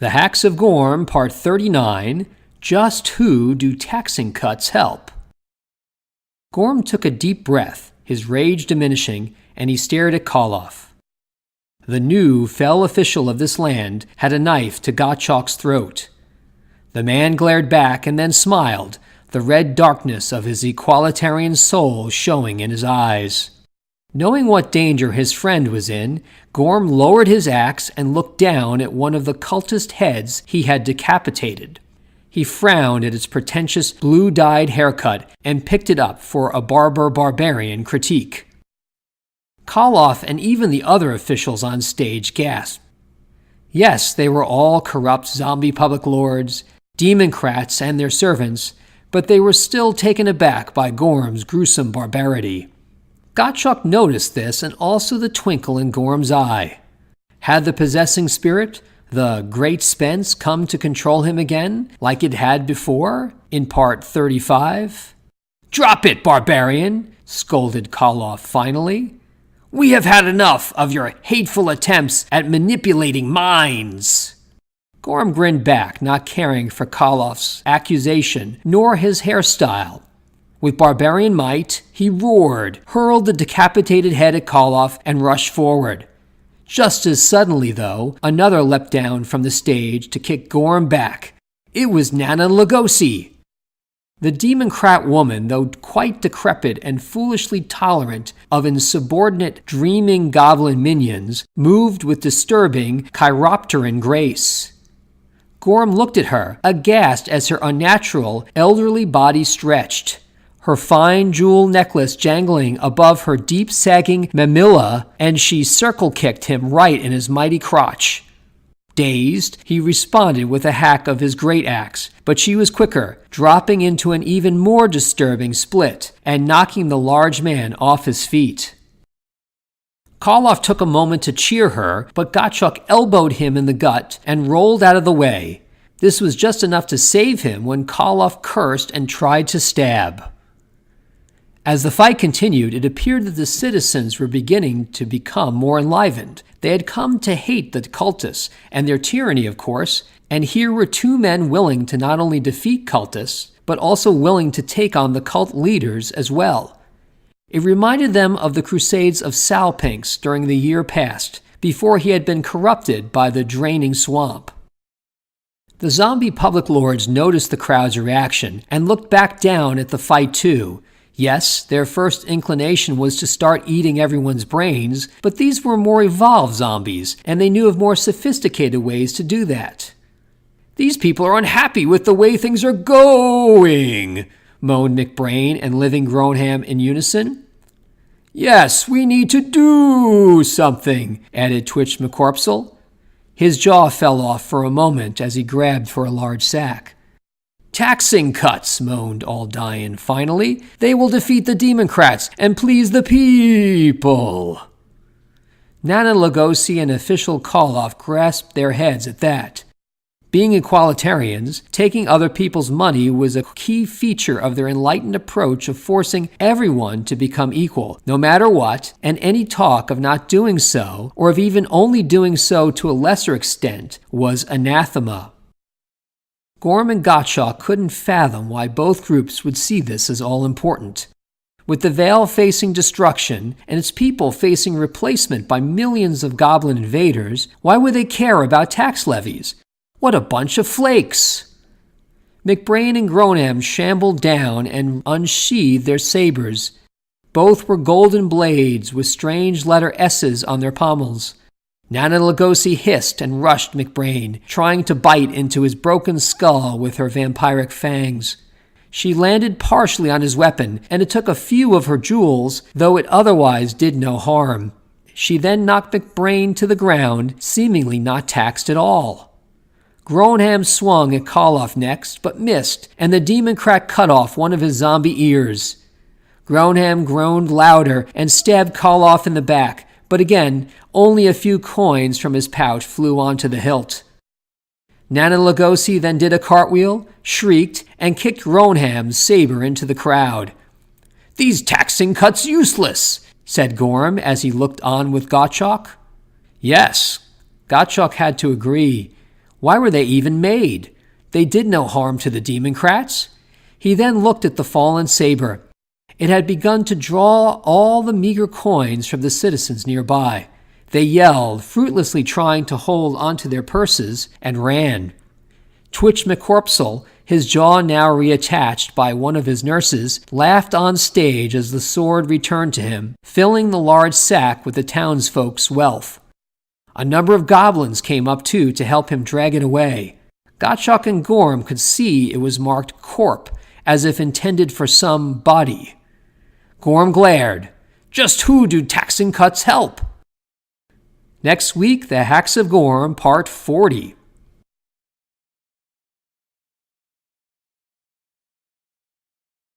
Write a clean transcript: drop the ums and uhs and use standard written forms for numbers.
The Hacks of Gorm, Part 39, Just Who Do Taxing Cuts Help? Gorm took a deep breath, his rage diminishing, and he stared at Koloff. The new, fell official of this land had a knife to Gottschalk's throat. The man glared back and then smiled, the red darkness of his equalitarian soul showing in his eyes. Knowing what danger his friend was in, Gorm lowered his axe and looked down at one of the cultist heads he had decapitated. He frowned at its pretentious blue-dyed haircut and picked it up for a barbarian critique. Koloff and even the other officials on stage gasped. Yes, they were all corrupt zombie public lords, democrats and their servants, but they were still taken aback by Gorm's gruesome barbarity. Gottschalk noticed this and also the twinkle in Gorm's eye. Had the possessing spirit, the Great Spence, come to control him again, like it had before, in Part 35? "Drop it, barbarian!" scolded Koloff finally. "We have had enough of your hateful attempts at manipulating minds." Gorm grinned back, not caring for Koloff's accusation nor his hairstyle. With barbarian might, he roared, hurled the decapitated head at Koloff, and rushed forward. Just as suddenly, though, another leapt down from the stage to kick Gorm back. It was Nana Lugosi. The democrat woman, though quite decrepit and foolishly tolerant of insubordinate, dreaming goblin minions, moved with disturbing chiropteran grace. Gorm looked at her, aghast as her unnatural, elderly body stretched, her fine jewel necklace jangling above her deep sagging mamilla, and she circle-kicked him right in his mighty crotch. Dazed, he responded with a hack of his great axe, but she was quicker, dropping into an even more disturbing split and knocking the large man off his feet. Koloff took a moment to cheer her, but Gottschalk elbowed him in the gut and rolled out of the way. This was just enough to save him when Koloff cursed and tried to stab. As the fight continued, it appeared that the citizens were beginning to become more enlivened. They had come to hate the cultists and their tyranny, of course, and here were two men willing to not only defeat cultists, but also willing to take on the cult leaders as well. It reminded them of the crusades of Salpinx during the year past, before he had been corrupted by the draining swamp. The zombie public lords noticed the crowd's reaction and looked back down at the fight too. Yes, their first inclination was to start eating everyone's brains, but these were more evolved zombies, and they knew of more sophisticated ways to do that. "These people are unhappy with the way things are going," moaned McBrain and Living Gronham in unison. "Yes, we need to do something," added Twitch McCorpsel. His jaw fell off for a moment as he grabbed for a large sack. "Taxing cuts," moaned Aldian finally. "They will defeat the Democrats and please the people." Nana Lugosi and official Koloff grasped their heads at that. Being equalitarians, taking other people's money was a key feature of their enlightened approach of forcing everyone to become equal, no matter what, and any talk of not doing so, or of even only doing so to a lesser extent, was anathema. Gorm and Gottschalk couldn't fathom why both groups would see this as all-important. With the Vale facing destruction and its people facing replacement by millions of goblin invaders, why would they care about tax levies? What a bunch of flakes! McBrain and Gronham shambled down and unsheathed their sabers. Both were golden blades with strange letter S's on their pommels. Nana Lugosi hissed and rushed McBrain, trying to bite into his broken skull with her vampiric fangs. She landed partially on his weapon, and it took a few of her jewels, though it otherwise did no harm. She then knocked McBrain to the ground, seemingly not taxed at all. Gronham swung at Koloff next, but missed, and the Democrat cut off one of his zombie ears. Gronham groaned louder and stabbed Koloff in the back, but again, only a few coins from his pouch flew onto the hilt. Nana Lugosi then did a cartwheel, shrieked, and kicked Gronham's saber into the crowd. "These taxing cuts useless," said Gorm as he looked on with Gottschalk. Yes, Gottschalk had to agree. Why were they even made? They did no harm to the Democrats. He then looked at the fallen saber. It had begun to draw all the meager coins from the citizens nearby. They yelled, fruitlessly trying to hold onto their purses, and ran. Twitch McCorpsel, his jaw now reattached by one of his nurses, laughed on stage as the sword returned to him, filling the large sack with the townsfolk's wealth. A number of goblins came up too to help him drag it away. Gottschalk and Gorm could see it was marked Corp, as if intended for some body. Gorm glared. Just who do taxing cuts help? Next week, The Hacks of Gorm, Part 40.